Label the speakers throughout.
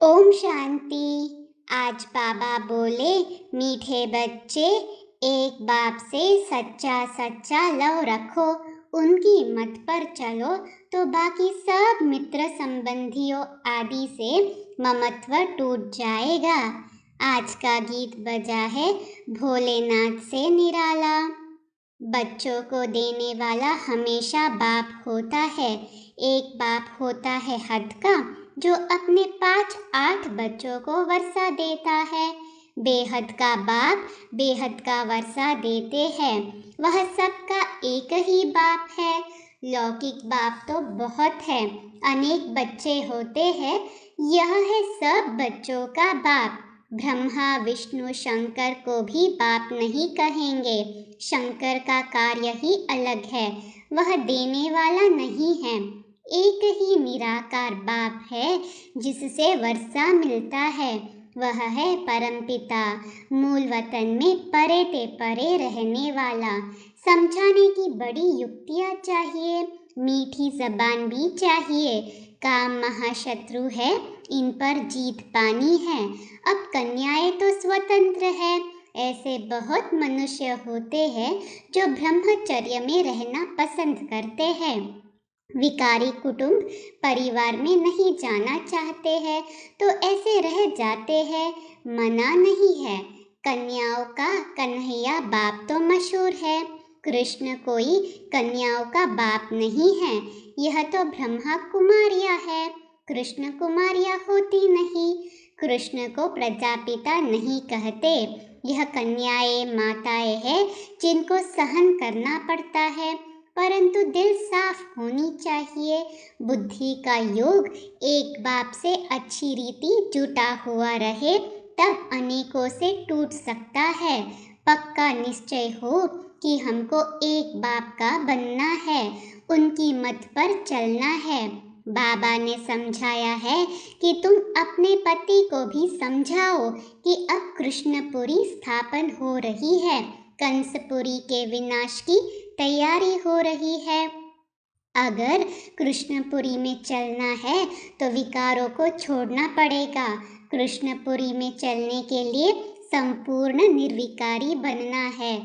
Speaker 1: ओम शांति। आज बाबा बोले, मीठे बच्चे, एक बाप से सच्चा सच्चा लव रखो, उनकी मत पर चलो तो बाकी सब मित्र संबंधियों आदि से ममत्व टूट जाएगा। आज का गीत बजा है भोलेनाथ से निराला। बच्चों को देने वाला हमेशा बाप होता है। एक बाप होता है हद का, जो अपने 5-8 बच्चों को वर्षा देता है। बेहद का बाप बेहद का वर्षा देते हैं। वह सबका एक ही बाप है। लौकिक बाप तो बहुत है, अनेक बच्चे होते हैं। यह है सब बच्चों का बाप। ब्रह्मा विष्णु शंकर को भी बाप नहीं कहेंगे। शंकर का कार्य ही अलग है, वह देने वाला नहीं है। एक ही निराकार बाप है जिससे वर्षा मिलता है। वह है परमपिता, मूल वतन में परे ते परे रहने वाला। समझाने की बड़ी युक्तियाँ चाहिए, मीठी जबान भी चाहिए। काम महाशत्रु है, इन पर जीत पानी है। अब कन्याएं तो स्वतंत्र है। ऐसे बहुत मनुष्य होते हैं जो ब्रह्मचर्य में रहना पसंद करते हैं। विकारी कुटुंब परिवार में नहीं जाना चाहते हैं तो ऐसे रह जाते हैं, मना नहीं है। कन्याओं का कन्हैया बाप तो मशहूर है। कृष्ण कोई कन्याओं का बाप नहीं है, यह तो ब्रह्मा कुमारियाँ है। कृष्ण कुमारियाँ होती नहीं। कृष्ण को प्रजापिता नहीं कहते। यह कन्याएं माताएं हैं जिनको सहन करना पड़ता है, परंतु दिल साफ होनी चाहिए। बुद्धि का योग एक बाप से अच्छी रीति जुटा हुआ रहे तब अनेकों से टूट सकता है। पक्का निश्चय हो कि हमको एक बाप का बनना है, उनकी मत पर चलना है। बाबा ने समझाया है कि तुम अपने पति को भी समझाओ कि अब कृष्णपुरी स्थापन हो रही है, कंसपुरी के विनाश की तैयारी हो रही है। अगर कृष्णपुरी में चलना है तो विकारों को छोड़ना पड़ेगा। कृष्णपुरी में चलने के लिए संपूर्ण निर्विकारी बनना है।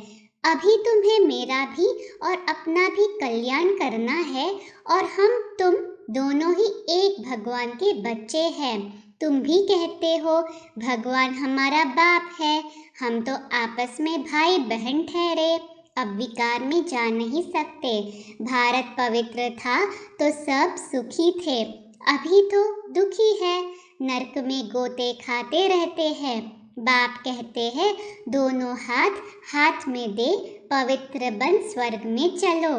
Speaker 1: अभी तुम्हें मेरा भी और अपना भी कल्याण करना है, और हम तुम दोनों ही एक भगवान के बच्चे हैं। तुम भी कहते हो भगवान हमारा बाप है, हम तो आपस में भाई बहन ठहरे। अब विकार में जा नहीं सकते। भारत पवित्र था तो सब सुखी थे, अभी तो दुखी है, नरक में गोते खाते रहते हैं। बाप कहते हैं दोनों हाथ हाथ में दे, पवित्र बन स्वर्ग में चलो।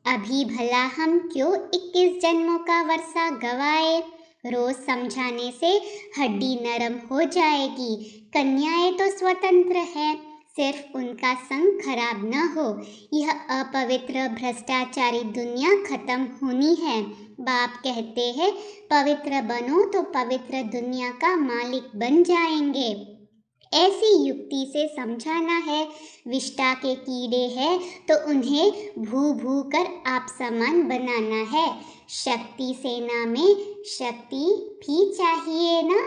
Speaker 1: अभी भला हम क्यों 21 जन्मों का वर्षा गवाए। रोज समझाने से हड्डी नरम हो जाएगी। कन्याएं तो स्वतंत्र है, सिर्फ उनका संग खराब न हो। यह अपवित्र भ्रष्टाचारी दुनिया खत्म होनी है। बाप कहते हैं पवित्र बनो तो पवित्र दुनिया का मालिक बन जाएंगे। ऐसी युक्ति से समझाना है। विष्टा के कीड़े हैं तो उन्हें भू भू कर आप समान बनाना है। शक्ति सेना में शक्ति भी चाहिए ना।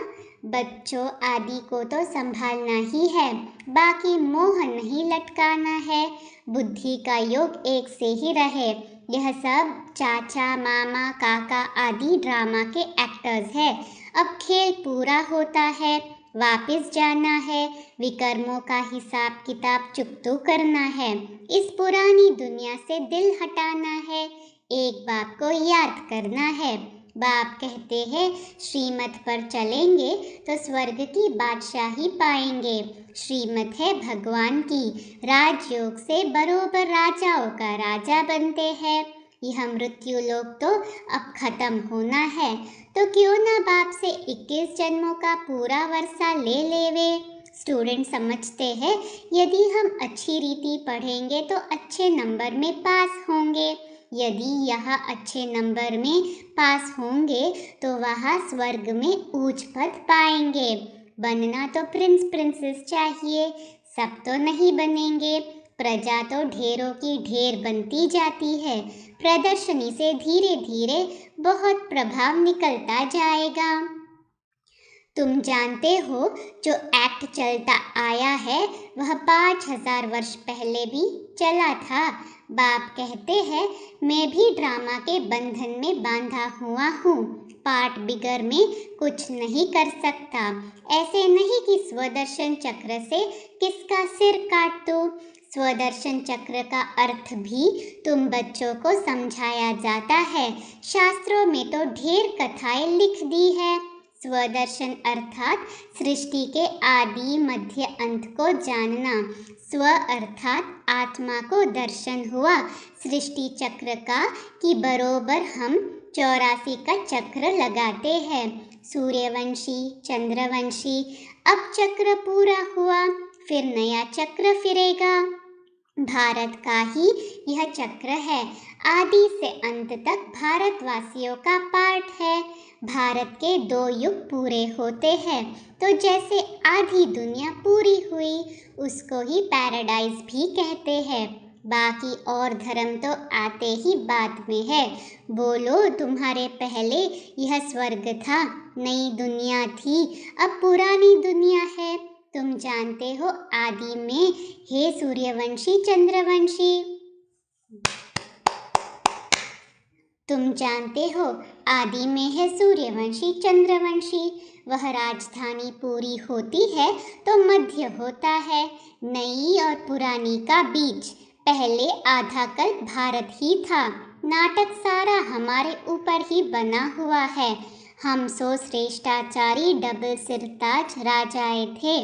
Speaker 1: बच्चों आदि को तो संभालना ही है, बाकी मोह नहीं लटकाना है। बुद्धि का योग एक से ही रहे। यह सब चाचा मामा काका आदि ड्रामा के एक्टर्स हैं। अब खेल पूरा होता है, वापस जाना है। विकर्मों का हिसाब किताब चुकतो करना है। इस पुरानी दुनिया से दिल हटाना है, एक बाप को याद करना है। बाप कहते हैं श्रीमत पर चलेंगे तो स्वर्ग की बादशाही पाएंगे। श्रीमत है भगवान की, राजयोग से बरोबर राजाओं का राजा बनते हैं। यह मृत्यु लोक तो अब खत्म होना है, तो क्यों ना बाप से 21 जन्मों का पूरा वर्षा ले लेवे। स्टूडेंट समझते हैं यदि हम अच्छी रीति पढ़ेंगे तो अच्छे नंबर में पास होंगे। यदि यहाँ अच्छे नंबर में पास होंगे तो वहाँ स्वर्ग में ऊंच पद पाएंगे। बनना तो प्रिंस प्रिंसेस चाहिए, सब तो नहीं बनेंगे। प्रजा तो ढेरों की ढेर बनती जाती है। प्रदर्शनी से धीरे धीरे बहुत प्रभाव निकलता जाएगा। तुम जानते हो जो एक्ट चलता आया है वह 5000 वर्ष पहले भी चला था। बाप कहते हैं मैं भी ड्रामा के बंधन में बांधा हुआ हूँ, पार्ट बिगर में कुछ नहीं कर सकता। ऐसे नहीं कि स्वदर्शन चक्र से किसका सिर काट दूं। स्वदर्शन चक्र का अर्थ भी तुम बच्चों को समझाया जाता है। शास्त्रों में तो ढेर कथाएं लिख दी है। स्वदर्शन अर्थात सृष्टि के आदि मध्य अंत को जानना। स्व अर्थात आत्मा को दर्शन हुआ सृष्टि चक्र का कि बरोबर हम 84 का चक्र लगाते हैं। सूर्यवंशी, चंद्रवंशी, अब चक्र पूरा हुआ, फिर नया चक्र फिरेगा। भारत का ही यह चक्र है। आदि से अंत तक भारतवासियों का पार्ट है। भारत के 2 युग पूरे होते हैं तो जैसे आधी दुनिया पूरी हुई, उसको ही पैराडाइज भी कहते हैं। बाकी और धर्म तो आते ही बाद में है। बोलो तुम्हारे पहले यह स्वर्ग था, नई दुनिया थी, अब पुरानी दुनिया है। तुम जानते हो आदि में हे सूर्यवंशी चंद्रवंशी। तुम जानते हो आदि में है सूर्यवंशी चंद्रवंशी। वह राजधानी पूरी होती है तो मध्य होता है, नई और पुरानी का बीच। पहले आधा कल्प भारत ही था। नाटक सारा हमारे ऊपर ही बना हुआ है। हम सो श्रेष्ठाचारी डबल सिरताज राजाए थे,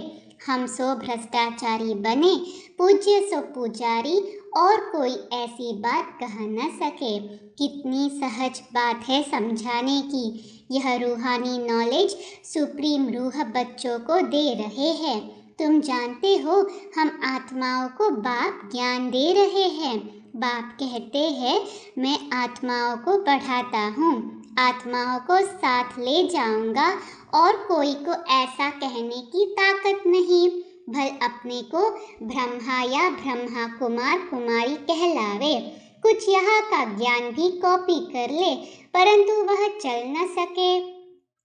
Speaker 1: हम सो भ्रष्टाचारी बने, पूज्य सो पुजारी, और कोई ऐसी बात कह न सके। कितनी सहज बात है समझाने की। यह रूहानी नॉलेज सुप्रीम रूह बच्चों को दे रहे हैं। तुम जानते हो हम आत्माओं को बाप ज्ञान दे रहे हैं। बाप कहते हैं मैं आत्माओं को बढ़ाता हूँ, आत्माओं को साथ ले जाऊंगा और कोई को ऐसा कहने की ताकत नहीं भल अपने को ब्रह्मा या ब्रह्मा कुमार कुमारी कहलावे। कुछ यहाँ का ज्ञान भी कॉपी कर ले, परंतु वह चल न सके।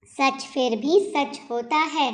Speaker 1: सच फिर भी सच होता है,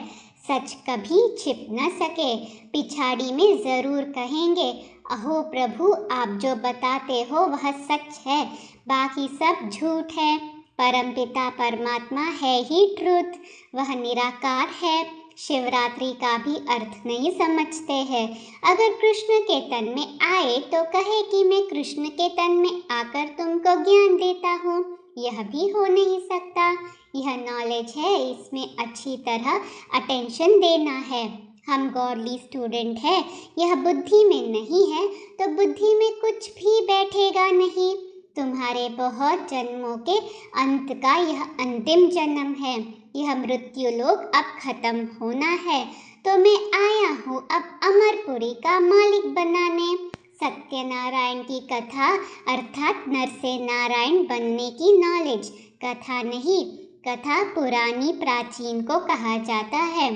Speaker 1: सच कभी छिप न सके। पिछाड़ी में जरूर कहेंगे अहो प्रभु आप जो बताते हो वह सच है, बाकी सब झूठ है। परमपिता परमात्मा है ही ट्रुथ, वह निराकार है। शिवरात्रि का भी अर्थ नहीं समझते हैं। अगर कृष्ण के तन में आए तो कहे कि मैं कृष्ण के तन में आकर तुमको ज्ञान देता हूँ, यह भी हो नहीं सकता। यह नॉलेज है, इसमें अच्छी तरह अटेंशन देना है। हम गॉडली स्टूडेंट हैं, यह बुद्धि में नहीं है तो बुद्धि में कुछ भी बैठेगा नहीं। तुम्हारे बहुत जन्मों के अंत का यह अंतिम जन्म है। यह मृत्यु लोक अब खत्म होना है, तो मैं आया हूँ अब अमरपुरी का मालिक बनाने। सत्यनारायण की कथा अर्थात नर से नारायण बनने की नॉलेज, कथा नहीं, कथा पुरानी प्राचीन को कहा जाता है।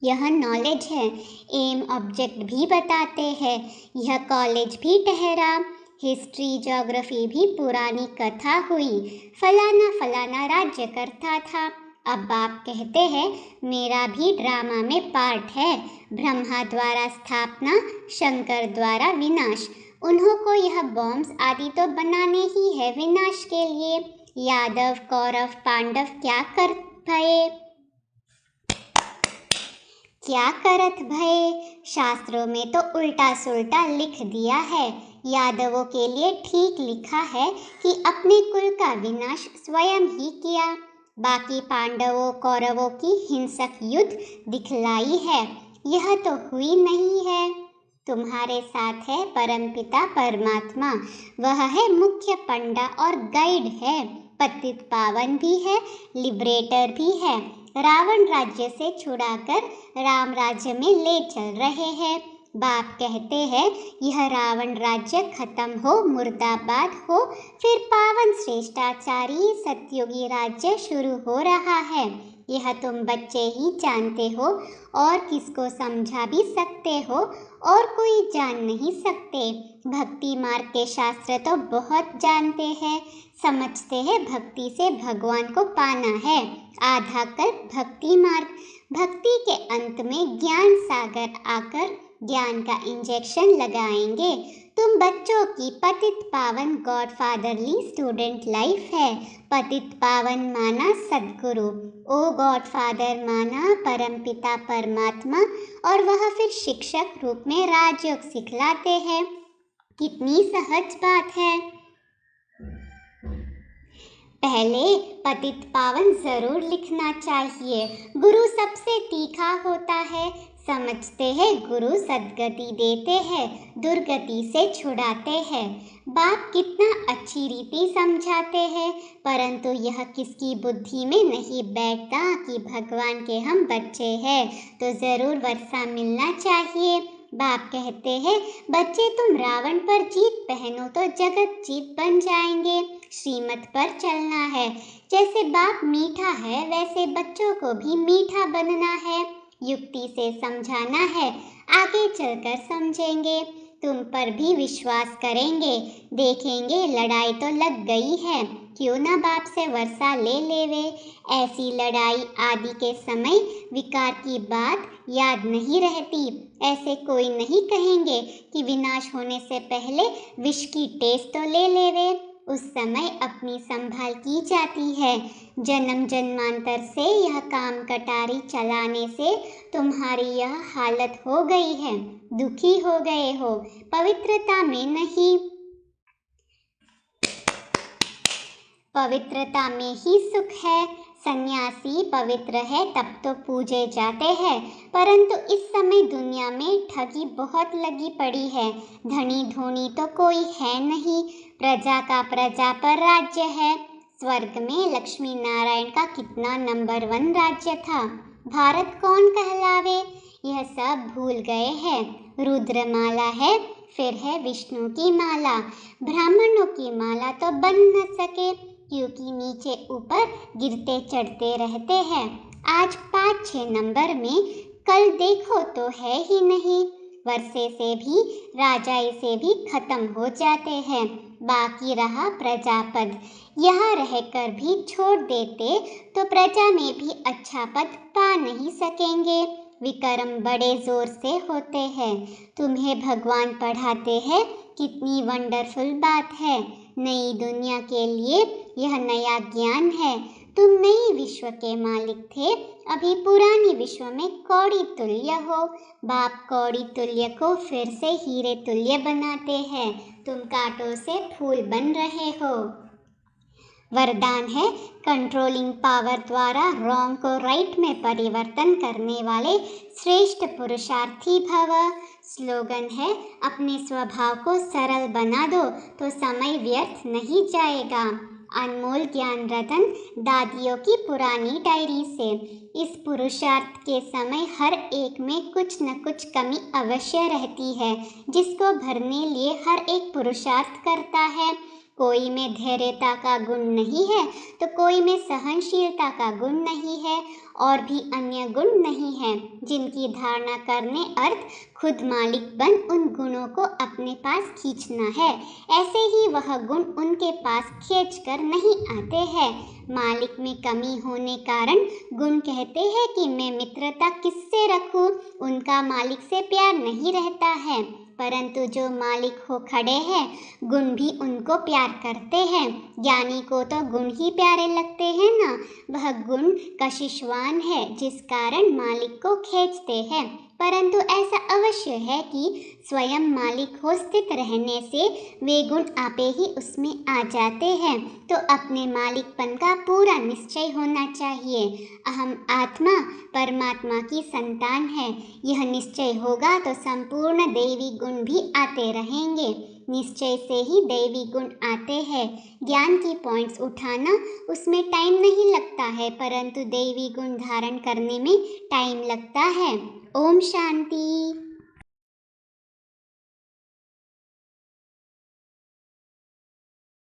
Speaker 1: यह नॉलेज है। एम ऑब्जेक्ट भी बताते हैं। यह कॉलेज भी ठहरा। हिस्ट्री ज्योग्राफी भी पुरानी कथा हुई। फलाना फलाना राज्य करता था। अब बाप कहते हैं मेरा भी ड्रामा में पार्ट है। ब्रह्मा द्वारा स्थापना, शंकर द्वारा विनाश। उन्हों को यह बॉम्ब्स आदि तो बनाने ही है विनाश के लिए। यादव कौरव पांडव क्या कर भये, क्या करत भये। शास्त्रों में तो उल्टा सुल्टा लिख दिया है। यादवों के लिए ठीक लिखा है कि अपने कुल का विनाश स्वयं ही किया। बाकी पांडवों कौरवों की हिंसक युद्ध दिखलाई है, यह तो हुई नहीं है। तुम्हारे साथ है परमपिता परमात्मा, वह है मुख्य पंडा और गाइड है, पतित पावन भी है, लिबरेटर भी है। रावण राज्य से छुड़ाकर राम राज्य में ले चल रहे हैं। बाप कहते हैं यह रावण राज्य खत्म हो, मुर्दाबाद हो, फिर पावन श्रेष्ठाचारी सतयुगी राज्य शुरू हो रहा है। यह तुम बच्चे ही जानते हो और किसको समझा भी सकते हो और कोई जान नहीं सकते। भक्ति मार्ग के शास्त्र तो बहुत जानते हैं, समझते हैं भक्ति से भगवान को पाना है। आधा कल्प भक्ति मार्ग, भक्ति के अंत में ज्ञान सागर आकर ज्ञान का इंजेक्शन लगाएंगे। तुम बच्चों की पतित पावन गॉडफादरली स्टूडेंट लाइफ है। पतित पावन माना सदगुरु, ओ गॉडफादर माना परमपिता परमात्मा, और वह फिर शिक्षक रूप में राजयोग सिखलाते हैं। कितनी सहज बात है। पहले पतित पावन जरूर लिखना चाहिए। गुरु सबसे तीखा होता है। समझते हैं गुरु सद्गति देते हैं, दुर्गति से छुड़ाते हैं। बाप कितना अच्छी रीति समझाते हैं, परंतु यह किसकी बुद्धि में नहीं बैठता कि भगवान के हम बच्चे हैं तो ज़रूर वर्षा मिलना चाहिए। बाप कहते हैं बच्चे तुम रावण पर जीत पहनो तो जगत जीत बन जाएंगे। श्रीमत पर चलना है। जैसे बाप मीठा है वैसे बच्चों को भी मीठा बनना है। युक्ति से समझाना है, आगे चलकर समझेंगे। तुम पर भी विश्वास करेंगे। देखेंगे लड़ाई तो लग गई है, क्यों ना बाप से वर्षा ले लेवे। ऐसी लड़ाई आदि के समय विकार की बात याद नहीं रहती। ऐसे कोई नहीं कहेंगे कि विनाश होने से पहले विष की टेस्ट तो ले लेवे। उस समय अपनी संभाल की जाती है। जन्म जन्मांतर से यह काम कटारी चलाने से तुम्हारी यह हालत हो गई है। दुखी हो गए हो, पवित्रता में नहीं। पवित्रता में ही सुख है। सन्यासी पवित्र है तब तो पूजे जाते हैं, परंतु इस समय दुनिया में ठगी बहुत लगी पड़ी है। धनी धोनी तो कोई है नहीं। प्रजा का प्रजा पर राज्य है। स्वर्ग में लक्ष्मी नारायण का कितना नंबर 1 राज्य था। भारत कौन कहलावे, यह सब भूल गए हैं। रुद्रमाला है, फिर है विष्णु की माला। ब्राह्मणों की माला तो बन न सके, क्योंकि नीचे ऊपर गिरते चढ़ते रहते हैं। आज 5-6 नंबर में, कल देखो तो है ही नहीं। वर्षे से भी राजाई से भी खत्म हो जाते हैं। बाकी रहा प्रजापद। यहाँ रहकर भी छोड़ देते तो प्रजा में भी अच्छा पद पा नहीं सकेंगे। विक्रम बड़े जोर से होते हैं। तुम्हें भगवान पढ़ाते हैं, कितनी वंडरफुल बात है। नई दुनिया के लिए यह नया ज्ञान है। तुम नई विश्व के मालिक थे, अभी पुरानी विश्व में कौड़ी तुल्य हो। बाप कौड़ी तुल्य को फिर से हीरे तुल्य बनाते हैं। तुम कांटों से फूल बन रहे हो। वरदान है कंट्रोलिंग पावर द्वारा रॉन्ग को राइट में परिवर्तन करने वाले श्रेष्ठ पुरुषार्थी भव। स्लोगन है अपने स्वभाव को सरल बना दो तो समय व्यर्थ नहीं जाएगा। अनमोल ज्ञान रतन दादियों की पुरानी डायरी से। इस पुरुषार्थ के समय हर एक में कुछ न कुछ कमी अवश्य रहती है, जिसको भरने लिए हर एक पुरुषार्थ करता है। कोई में धैर्यता का गुण नहीं है तो कोई में सहनशीलता का गुण नहीं है, और भी अन्य गुण नहीं है जिनकी धारणा करने अर्थ खुद मालिक बन उन गुणों को अपने पास खींचना है। ऐसे ही वह गुण उनके पास खींच कर नहीं आते हैं। मालिक में कमी होने कारण गुण कहते हैं कि मैं मित्रता किससे रखूं, उनका मालिक से प्यार नहीं रहता है। परंतु जो मालिक हो खड़े हैं, गुण भी उनको प्यार करते हैं। ज्ञानी को तो गुण ही प्यारे लगते हैं ना। वह गुण कशिशवान है जिस कारण मालिक को खींचते हैं। परंतु ऐसा अवश्य है कि स्वयं मालिक हो स्थित रहने से वे गुण आपे ही उसमें आ जाते हैं। तो अपने मालिकपन का पूरा निश्चय होना चाहिए। अहम आत्मा परमात्मा की संतान है। यह निश्चय होगा तो संपूर्ण दैवी गुण भी आते रहेंगे। निश्चय से ही दैवी गुण आते हैं। ज्ञान की पॉइंट्स उठाना उसमें टाइम नहीं लगता है, परंतु दैवी गुण धारण करने में टाइम लगता है। ओम शांति।